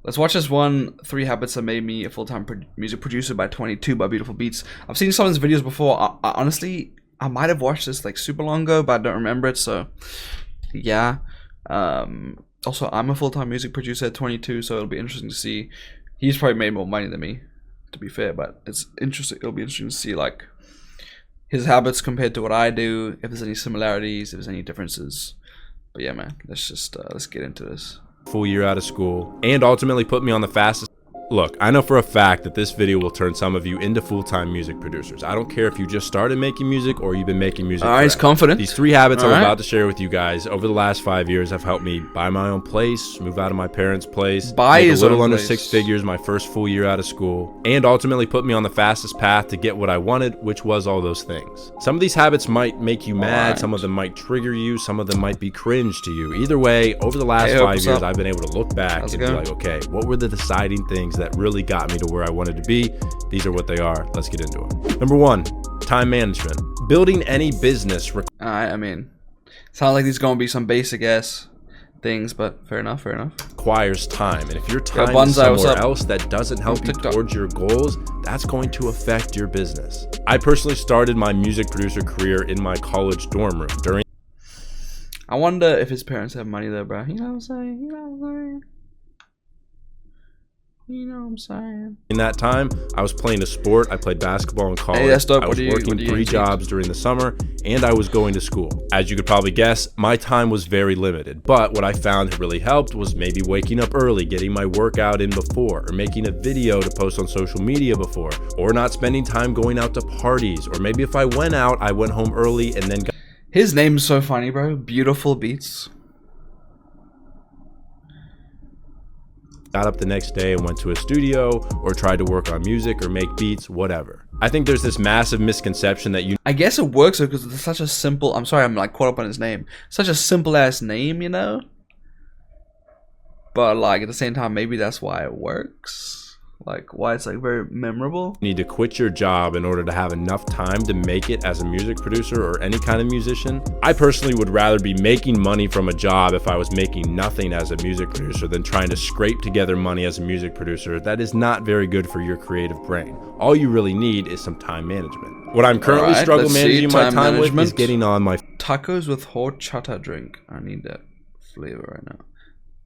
Let's watch this one, 3 Habits That Made Me a Full-Time Music Producer by 22 by Beautiful Beats. I've seen some of his videos before. Honestly, I might have watched this like super long ago, but I don't remember it, so yeah. Also, I'm a full-time music producer at 22, so it'll be interesting to see. He's probably made more money than me, to be fair, but it's interesting. It'll be interesting to see like his habits compared to what I do, if there's any similarities, if there's any differences. But yeah, man, let's get into this. Full year out of school, and ultimately put me on the fastest. Look, I know for a fact that this video will turn some of you into full-time music producers. I don't care if you just started making music or you've been making music. Alright, he's confident. These 3 habits I'm about to share with you guys over the last 5 years have helped me buy my own place, move out of my parents' place, make a little under 6 figures my first full year out of school, and ultimately put me on the fastest path to get what I wanted, which was all those things. Some of these habits might make you mad, some of them might trigger you, some of them might be cringe to you. Either way, over the last 5 years, I've been able to look back and be like, okay, what were the deciding things that really got me to where I wanted to be? These are what they are. Let's get into them. Number 1, time management. Building any business. I mean, sounds like these gonna be some basic ass things, but fair enough. Requires time, and if your time is somewhere else that doesn't help you towards your goals, that's going to affect your business. I personally started my music producer career in my college dorm room. I wonder if his parents have money though, bro. You know what I'm saying? You know what I'm saying? You know what I'm saying? In that time, I was playing a sport. I played basketball in college. Hey, that's dope. I was working 3 jobs during the summer, and I was going to school. As you could probably guess, my time was very limited. But what I found really helped was maybe waking up early, getting my workout in before, or making a video to post on social media before, or not spending time going out to parties, or maybe if I went out, I went home early and then got... His name is so funny, bro. Beautiful Beats. Got up the next day and went to a studio or tried to work on music or make beats, whatever. I think there's this massive misconception that I guess it works because it's such a simple... I'm sorry, I'm like caught up on his name. Such a simple ass name, you know? But like at the same time, maybe that's why it works. Like why it's like very memorable. You need to quit your job in order to have enough time to make it as a music producer or any kind of musician. I personally would rather be making money from a job if I was making nothing as a music producer than trying to scrape together money as a music producer. That is not very good for your creative brain. All you really need is some time management. What I'm currently struggling managing my time with is getting on my... Tacos with horchata drink. I need that flavor right now.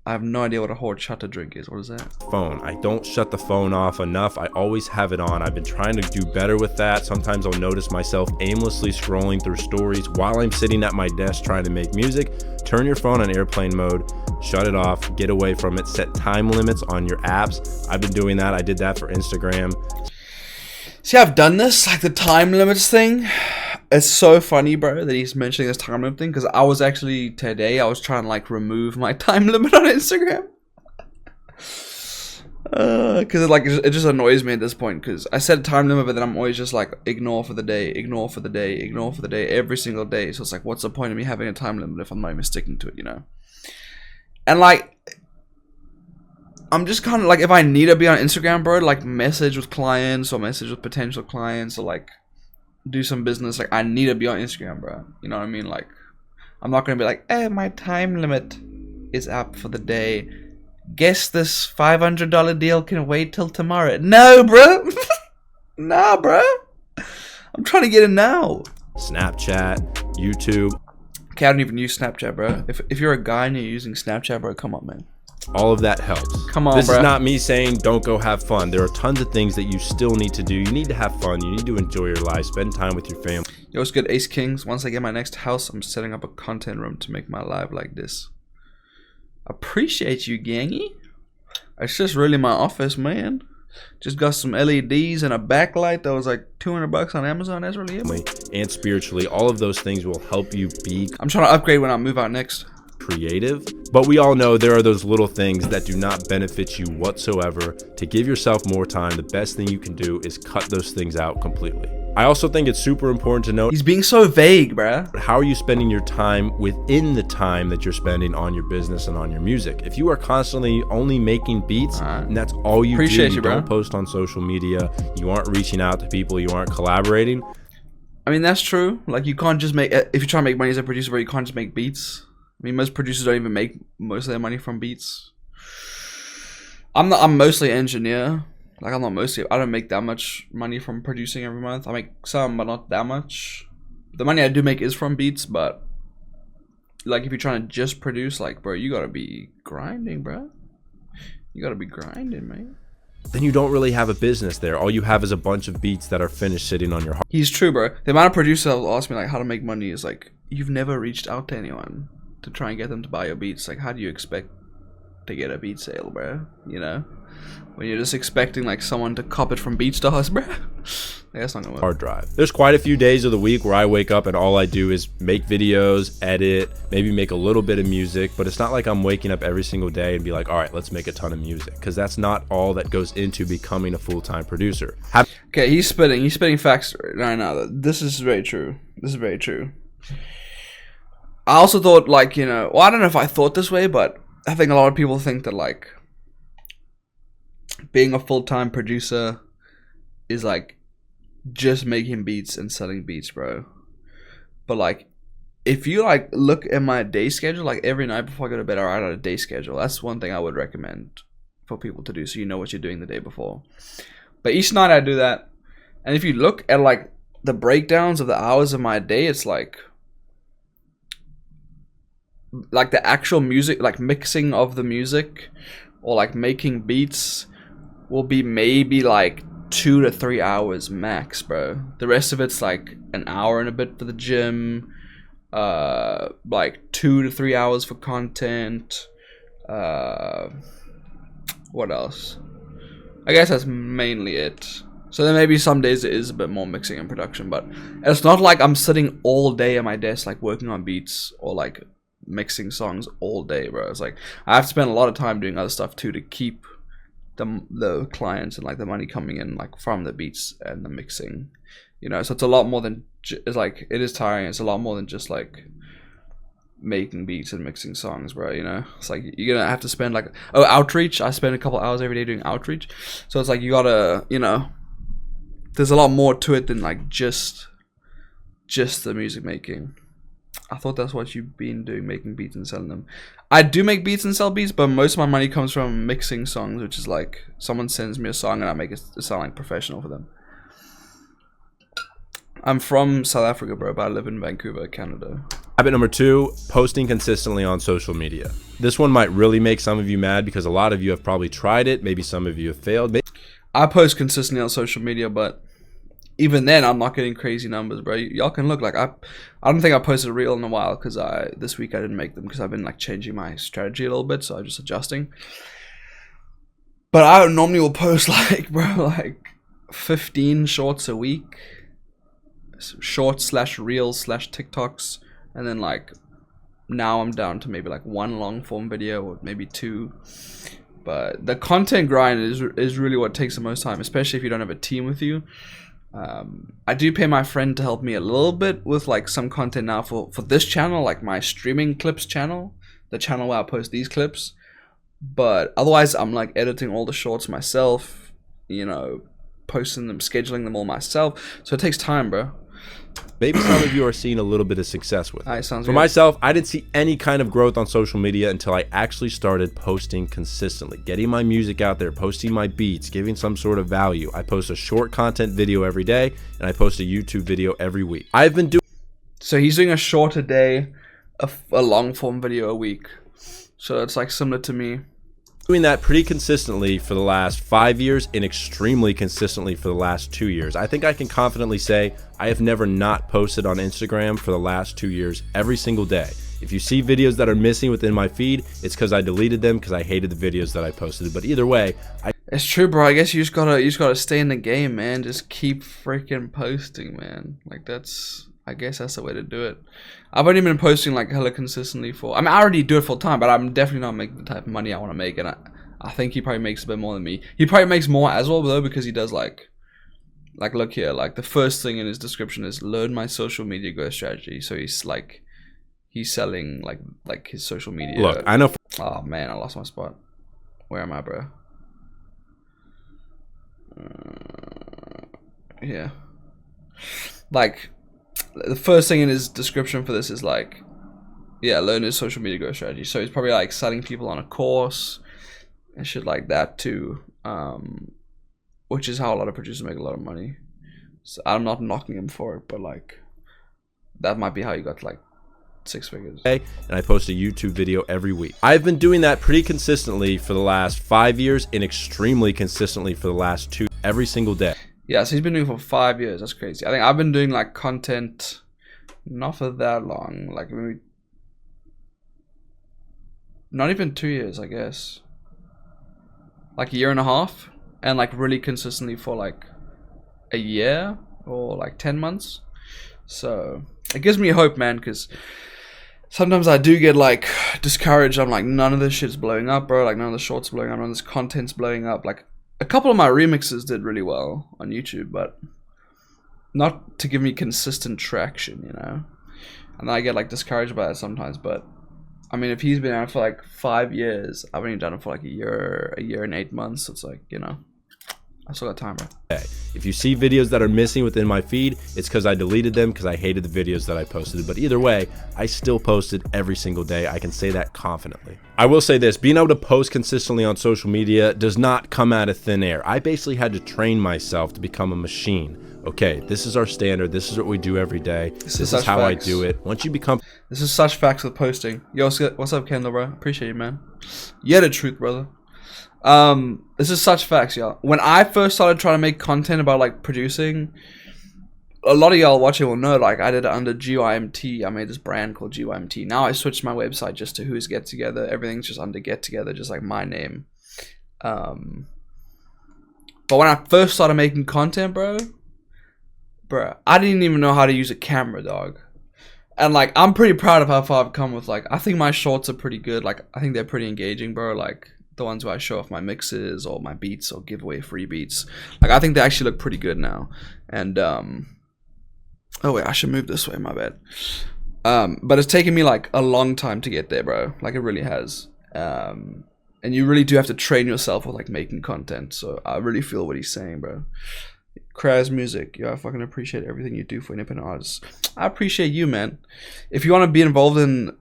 I have no idea what a horchata drink is. What is that? Phone. I don't shut the phone off enough. I always have it on. I've been trying to do better with that. Sometimes I'll notice myself aimlessly scrolling through stories while I'm sitting at my desk trying to make music. Turn your phone on airplane mode, shut it off, get away from it, set time limits on your apps. I've been doing that. I did that for Instagram. See, I've done this, like the time limits thing. It's so funny, bro, that he's mentioning this time limit thing, because I was actually, today, I was trying to, like, remove my time limit on Instagram. Because, like, it just annoys me at this point, because I set a time limit, but then I'm always just, like, ignore for the day, ignore for the day, ignore for the day, every single day. So it's like, what's the point of me having a time limit if I'm not even sticking to it, you know? And, like... I'm just kind of like, if I need to be on Instagram, bro, like message with clients or message with potential clients or like do some business, like I need to be on Instagram, bro. You know what I mean? Like, I'm not going to be like, hey, my time limit is up for the day. Guess this $500 deal can wait till tomorrow. No, bro. Nah, bro. I'm trying to get it now. Snapchat, YouTube. Okay, I don't even use Snapchat, bro. If you're a guy and you're using Snapchat, bro, come on, man. All of that helps. Come on, This bro. is not me saying don't go have fun. There are tons of things that you still need to do. You need to have fun. You need to enjoy your life. Spend time with your family. Yo, what's good, Ace Kings? Once I get my next house, I'm setting up a content room to make my live like this. Appreciate you, gangy. It's just really my office, man. Just got some LEDs and a backlight that was like $200 on Amazon. That's really it. And spiritually, all of those things will help you be... I'm trying to upgrade when I move out next. Creative, but we all know there are those little things that do not benefit you whatsoever. To give yourself more time, the best thing you can do is cut those things out completely. I also think it's super important to note, he's being so vague, bruh. How are you spending your time within the time that you're spending on your business and on your music? If you are constantly only making beats and that's all you do, you don't post on social media, you aren't reaching out to people, you aren't collaborating. I mean, that's true. Like, you can't just make, if you're trying to make money as a producer, you can't just make beats. I mean, most producers don't even make most of their money from beats. I'm mostly engineer. Like I don't make that much money from producing every month. I make some, but not that much. The money I do make is from beats, but like if you're trying to just produce, like, bro, you gotta be grinding, bro. You gotta be grinding, man. Then you don't really have a business there. All you have is a bunch of beats that are finished sitting on your hard. He's true, bro. The amount of producers that will ask me like how to make money is like, you've never reached out to anyone to try and get them to buy your beats. Like, how do you expect to get a beat sale, bro? You know, when you're just expecting like someone to cop it from BeatStars, bro. That's not gonna work. Hard drive. There's quite a few days of the week where I wake up and all I do is make videos, edit, maybe make a little bit of music, but it's not like I'm waking up every single day and be like, all right, let's make a ton of music, because that's not all that goes into becoming a full-time producer. Okay, he's spitting facts right now. This is very true. This is very true. I also thought, like, you know, well, I don't know if I thought this way, but I think a lot of people think that like being a full-time producer is like just making beats and selling beats, bro. But like, if you like look at my day schedule, like every night before I go to bed, I write out a day schedule. That's one thing I would recommend for people to do, so you know what you're doing the day before. But each night I do that, and if you look at like the breakdowns of the hours of my day, it's like the actual music, like mixing of the music or like making beats will be maybe like 2 to 3 hours max, bro. The rest of it's like an hour and a bit for the gym, like 2 to 3 hours for content. What else? I guess that's mainly it. So then maybe some days it is a bit more mixing and production, but it's not like I'm sitting all day at my desk like working on beats or like mixing songs all day, bro. It's like I have to spend a lot of time doing other stuff too to keep the clients and like the money coming in like from the beats and the mixing, you know. So it's a lot more than it's like, it is tiring. It's a lot more than just like making beats and mixing songs, bro, you know. It's like you're gonna have to spend like, oh, outreach, I spend a couple hours every day doing outreach, so it's like you gotta, you know, there's a lot more to it than like just the music making. I thought that's what you've been doing, making beats and selling them. I do make beats and sell beats, but most of my money comes from mixing songs, which is like someone sends me a song and I make it sound like professional for them. I'm from South Africa, bro, but I live in Vancouver, Canada. Habit number 2, posting consistently on social media. This one might really make some of you mad because a lot of you have probably tried it. Maybe some of you have failed. I post consistently on social media, but even then, I'm not getting crazy numbers, bro. Y'all can look. Like I don't think I posted a reel in a while because this week I didn't make them because I've been like changing my strategy a little bit, so I'm just adjusting. But I normally will post like, bro, like 15 shorts a week, shorts / reels / TikToks, and then like now I'm down to maybe like 1 long form video or maybe 2. But the content grind is really what takes the most time, especially if you don't have a team with you. I do pay my friend to help me a little bit with like some content now for this channel, like my streaming clips channel, the channel where I post these clips. But otherwise I'm like editing all the shorts myself, you know, posting them, scheduling them all myself. So it takes time, bro. Maybe some of you are seeing a little bit of success with it. For myself, I didn't see any kind of growth on social media until I actually started posting consistently, getting my music out there, posting my beats, giving some sort of value. I post a short content video every day, and I post a YouTube video every week. I've been doing... So he's doing a short a day, a long form video a week. So it's like similar to me. Doing that pretty consistently for the last 5 years and extremely consistently for the last 2 years. I think I can confidently say I have never not posted on Instagram for the last 2 years every single day. If you see videos that are missing within my feed, it's because I deleted them because I hated the videos that I posted. But either way, it's true, bro. I guess you just gotta stay in the game, man. Just keep freaking posting, man. Like I guess that's the way to do it. I've only been posting like hella consistently I mean, I already do it full time, but I'm definitely not making the type of money I want to make, and I think he probably makes a bit more than me. He probably makes more as well, though, because he does like look here, like the first thing in his description is learn my social media growth strategy. So he's selling like his social media. Look, I know. Oh man, I lost my spot. Where am I, bro? Yeah. Like, the first thing in his description for this is like, yeah, learn his social media growth strategy. So he's probably like selling people on a course, and shit like that too. Which is how a lot of producers make a lot of money. So I'm not knocking him for it, but like that might be how you got like 6 figures. And I post a YouTube video every week. I've been doing that pretty consistently for the last 5 years and extremely consistently for the last 2, every single day. Yeah, so he's been doing it for 5 years. That's crazy. I think I've been doing like content not for that long, like maybe not even 2 years, I guess. Like a year and a half, and like really consistently for like a year or like 10 months. So it gives me hope, man, because sometimes I do get like discouraged. I'm like, none of this shit's blowing up, bro. Like none of the shorts blowing up, none of this content's blowing up. Like a couple of my remixes did really well on YouTube, but not to give me consistent traction, you know. And then I get like discouraged by it sometimes. But I mean, if he's been out for like 5 years, I've only done it for like a year and 8 months. So it's like, you know, I still got time, bro. If you see videos that are missing within my feed, it's because I deleted them because I hated the videos that I posted. But either way, I still posted every single day. I can say that confidently. I will say this, being able to post consistently on social media does not come out of thin air. I basically had to train myself to become a machine. Okay, this is our standard. This is what we do every day. This is how facts. I do it. Once you become... This is such facts with posting. Yo, what's up, Kendall, bro? Appreciate you, man. Yeah, the truth, brother. This is such facts, y'all. When I first started trying to make content about like producing, a lot of y'all watching will know, like I did it under GYMT. I made this brand called GYMT. Now I switched my website just to Who's Get Together. Everything's just under Get Together, just like my name. But when I first started making content, bro, I didn't even know how to use a camera, dog. And like I'm pretty proud of how far I've come with like I think my shorts are pretty good. Like I think they're pretty engaging, bro. Like the ones where I show off my mixes or my beats or give away free beats. Like I think they actually look pretty good now. And oh wait, I should move this way, my bad. But it's taken me like a long time to get there, bro. Like it really has. And you really do have to train yourself with like making content. So I really feel what he's saying, bro. Kraz Music, yo, I fucking appreciate everything you do for independent artists. I appreciate you, man. If you want to be involved in,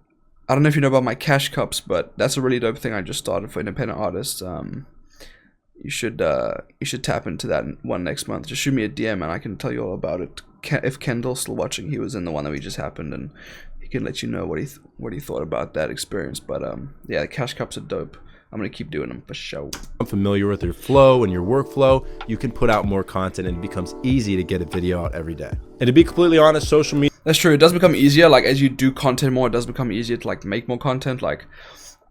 I don't know if you know about my cash cups, but that's a really dope thing I just started for independent artists. You should tap into that one next month. Just shoot me a DM and I can tell you all about it. If Kendall's still watching, he was in the one that we just happened, and he can let you know what he thought about that experience. But yeah, the cash cups are dope. I'm going to keep doing them for sure. I'm familiar with your flow and your workflow. You can put out more content and it becomes easy to get a video out every day. And to be completely honest, social media... That's true. It does become easier. Like as you do content more, it does become easier to like make more content. Like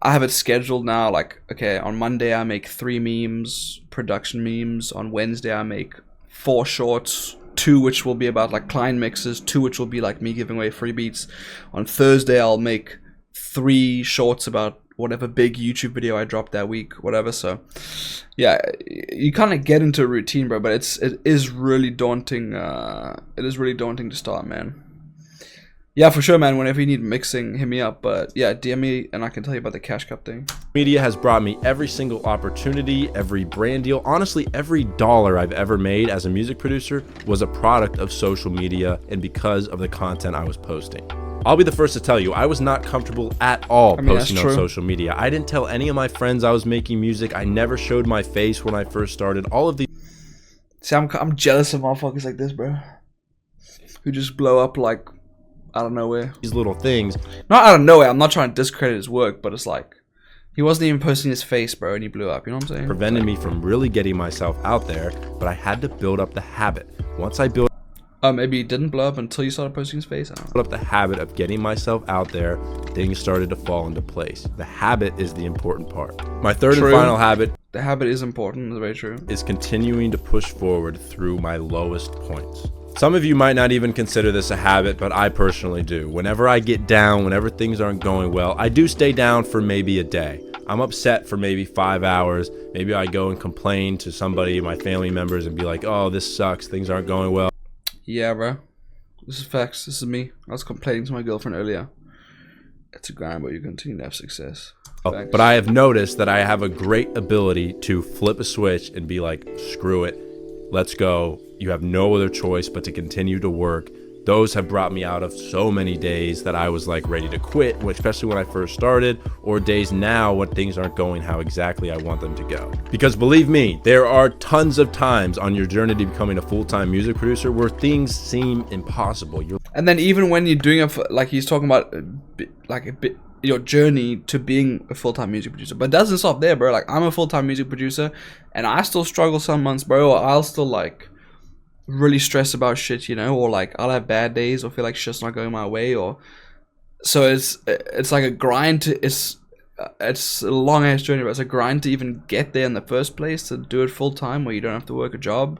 I have it scheduled now. Like, okay, on Monday I make 3 memes, production memes. On Wednesday I make 4 shorts, 2 which will be about like client mixes, 2 which will be like me giving away free beats. On Thursday I'll make 3 shorts about whatever big YouTube video I dropped that week, whatever. So yeah, you kind of get into a routine, bro, but it is really daunting. It is really daunting to start, man. Yeah, for sure, man. Whenever you need mixing, hit me up. But yeah, DM me and I can tell you about the cash cup thing. Media has brought me every single opportunity, every brand deal. Honestly, every dollar I've ever made as a music producer was a product of social media and because of the content I was posting. I'll be the first to tell you, I was not comfortable at all posting on social media. I didn't tell any of my friends I was making music. I never showed my face when I first started. All of these... See, I'm jealous of motherfuckers like this, bro. Who just blow up like out of nowhere. These little things. Not out of nowhere. I'm not trying to discredit his work, but it's like he wasn't even posting his face, bro, and he blew up. You know what I'm saying? Prevented me from really getting myself out there, but I had to build up the habit. Once I built... maybe he didn't blow up until you started posting his face. I don't know. Built up the habit of getting myself out there, things started to fall into place. The habit is the important part. My third and final habit... The habit is important. That's very true. ...is continuing to push forward through my lowest points. Some of you might not even consider this a habit, but I personally do. Whenever I get down, whenever things aren't going well, I do stay down for maybe a day. I'm upset for maybe 5 hours. Maybe I go and complain to somebody, my family members, and be like, oh, this sucks. Things aren't going well. Yeah, bro. This is facts. This is me. I was complaining to my girlfriend earlier. It's a grind, but you continue to have success. But I have noticed that I have a great ability to flip a switch and be like, screw it. Let's go. You have no other choice but to continue to work, Those have brought me out of so many days that I was like ready to quit, especially when I first started, or days now when things aren't going how exactly I want them to go. Because believe me, there are tons of times on your journey to becoming a full-time music producer where things seem impossible. And then even when you're doing like he's talking about your journey to being a full-time music producer, but it doesn't stop there, bro. Like I'm a full-time music producer and I still struggle some months, bro. Or I'll still like really stress about shit, you know, or like I'll have bad days or feel like shit's not going my way, or so it's like a grind to, it's a long ass journey, but it's a grind to even get there in the first place, to do it full time where you don't have to work a job.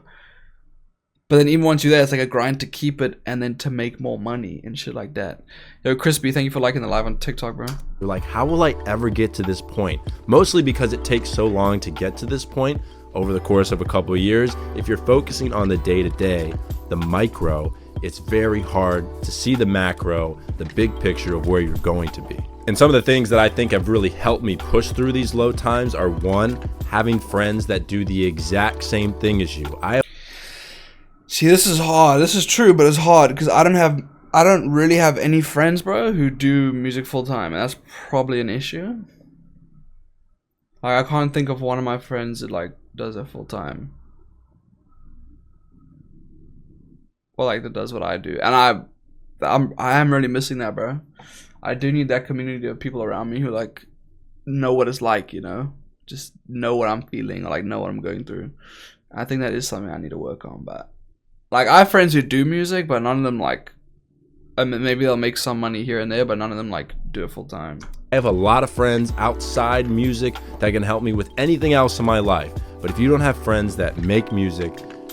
But then even once you're there, it's like a grind to keep it and then to make more money and shit like that. Yo, Crispy, thank you for liking the live on TikTok, bro. You're like, how will I ever get to this point? Mostly because it takes so long to get to this point over the course of a couple of years. If you're focusing on the day-to-day, the micro, it's very hard to see the macro, the big picture of where you're going to be. And some of the things that I think have really helped me push through these low times are, one, having friends that do the exact same thing as you. See, this is hard. This is true, but it's hard because I don't really have any friends, bro, who do music full time, and that's probably an issue. Like I can't think of one of my friends that like does it full time, or like that does what I do, and I am really missing that, bro. I do need that community of people around me who like know what it's like, you know, just know what I'm feeling, or like know what I'm going through. I think that is something I need to work on, but. Like, I have friends who do music, but none of them, like, I mean, maybe they'll make some money here and there, but none of them, like, do it full time. I have a lot of friends outside music that can help me with anything else in my life. But if you don't have friends that make music,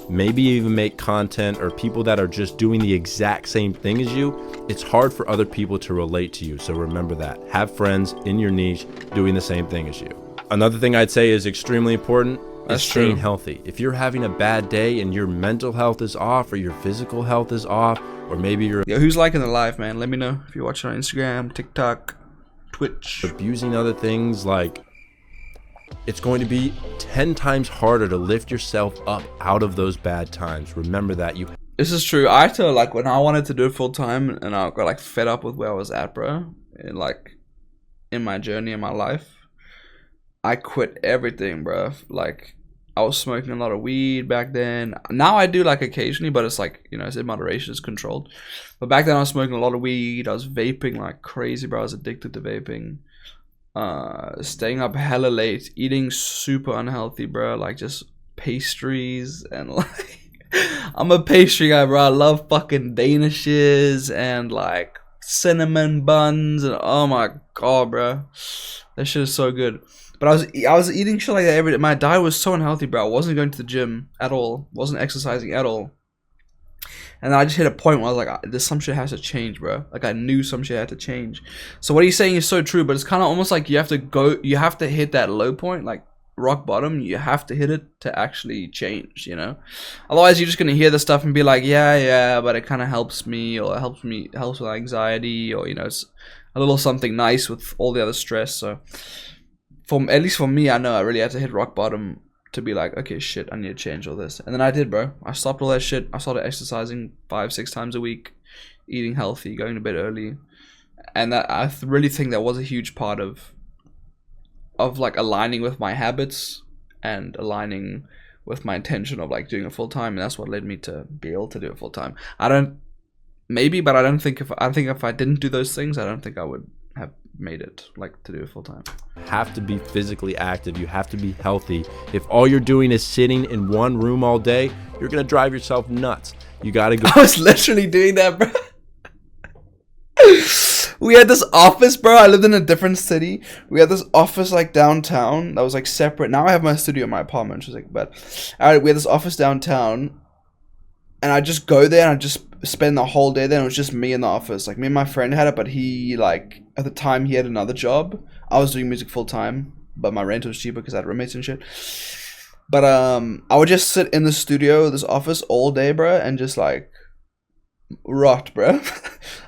maybe even make content, or people that are just doing the exact same thing as you, it's hard for other people to relate to you. So remember that. Have friends in your niche doing the same thing as you. Another thing I'd say is extremely important. That's staying healthy. If you're having a bad day and your mental health is off, or your physical health is off, or maybe you're who's liking the live, man? Let me know if you're watching on Instagram, TikTok, Twitch. Abusing other things, like it's going to be 10 times harder to lift yourself up out of those bad times. Remember that. This is true. I feel like when I wanted to do it full time and I got like fed up with where I was at, bro, and like in my journey in my life, I quit everything, bro. Like I was smoking a lot of weed back then. Now I do like occasionally, but it's like, you know, it's in moderation, it's controlled. But back then I was smoking a lot of weed. I was vaping like crazy, bro. I was addicted to vaping. Staying up hella late, eating super unhealthy, bro. Like just pastries and like I'm a pastry guy, bro. I love fucking danishes and like cinnamon buns and oh my god, bro. That shit is so good. But I was eating shit like that every day. My diet was so unhealthy, bro. I wasn't going to the gym at all. Wasn't exercising at all. And then I just hit a point where I was like, this some shit has to change, bro. Like I knew some shit had to change. So what he's saying is so true, but it's kind of almost like you have to hit that low point, like rock bottom. You have to hit it to actually change, you know? Otherwise you're just going to hear the stuff and be like, yeah, but it kind of helps me, or it helps with anxiety, or, you know, it's a little something nice with all the other stress. So at least for me, I know I really had to hit rock bottom to be like, okay, shit, I need to change all this. And then I did, bro. I stopped all that shit. I started exercising 5-6 times a week, eating healthy, going to bed early. And that I really think that was a huge part of like aligning with my habits and aligning with my intention of like doing it full time. And that's what led me to be able to do it full time. But I think if I didn't do those things, I don't think I would have made it like to do it full time. Have to be physically active. You have to be healthy. If all you're doing is sitting in one room all day, you're gonna drive yourself nuts. You gotta go. I was literally doing that, bro. We had this office, bro. I lived in a different city. We had this office like downtown that was like separate. Now I have my studio in my apartment, which is like, but alright, we had this office downtown, and I just go there and I just spend the whole day there. And it was just me in the office. Like me and my friend had it, but he like at the time he had another job. I was doing music full time, but my rent was cheaper because I had roommates and shit. But I would just sit in the studio, this office all day, bro, and just like rot, bro.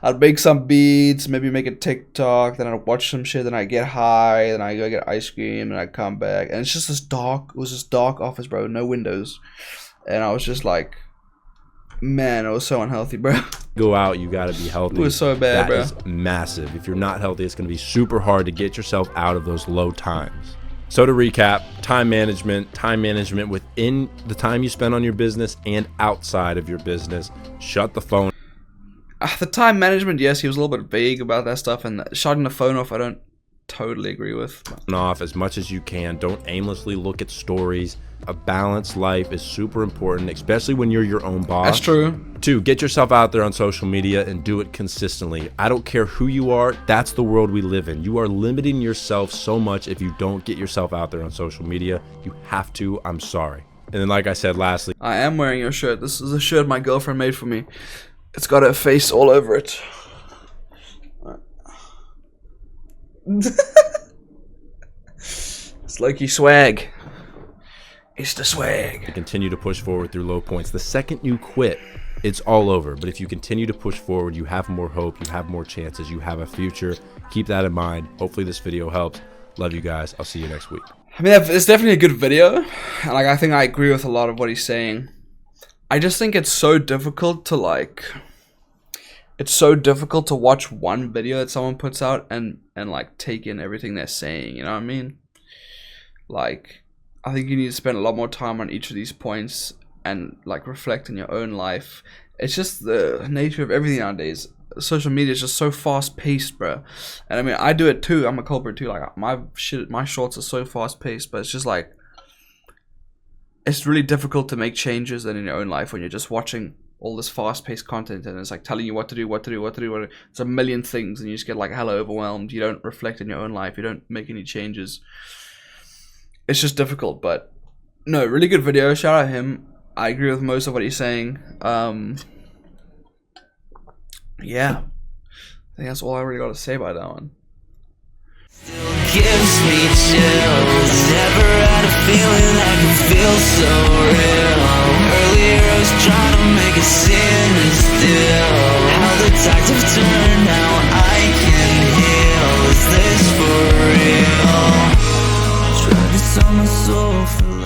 I'd make some beats, maybe make a TikTok, then I'd watch some shit, then I get high, then I go get ice cream, and I come back, and it's just this dark. It was this dark office, bro, no windows, and I was just like Man, it was so unhealthy, bro. Go out, you gotta be healthy. It was so bad, bro. That is massive. If you're not healthy, it's gonna be super hard to get yourself out of those low times. So to recap, time management within the time you spend on your business and outside of your business. Shut the phone. The time management, yes, he was a little bit vague about that stuff, and shutting the phone off, I don't totally agree with. Off as much as you can. Don't aimlessly look at stories. A balanced life is super important, especially when you're your own boss. That's true. 2, get yourself out there on social media and do it consistently. I don't care who you are, that's the world we live in. You are limiting yourself so much if you don't get yourself out there on social media. You have to, I'm sorry. And then like I said, lastly, I am wearing your shirt. This is a shirt my girlfriend made for me. It's got her face all over it. It's Loki swag. It's the swag. To continue to push forward through low points. The second you quit, it's all over. But if you continue to push forward, you have more hope, you have more chances, you have a future. Keep that in mind. Hopefully this video helps. Love you guys. I'll see you next week. I mean, it's definitely a good video. And like, I think I agree with a lot of what he's saying. I just think it's so difficult to like... It's so difficult to watch one video that someone puts out and like take in everything they're saying, you know what I mean? Like, I think you need to spend a lot more time on each of these points and like reflect in your own life. It's just the nature of everything nowadays. Social media is just so fast paced, bro. And I mean, I do it too. I'm a culprit too. Like my shorts are so fast paced, but it's just like, it's really difficult to make changes in your own life when you're just watching all this fast-paced content and it's like telling you what to do. It's a million things and you just get like hella overwhelmed. You don't reflect in your own life. You don't make any changes. It's just difficult, but no, really good video. Shout out him. I agree with most of what he's saying. Yeah, I think that's all I really got to say about that one. Still gives me chills. Never had a feeling that could feel so real. Earlier I was trying to make a scene and still how the tides have turned. Now I can heal. Is this for real? Tried to sell my soul for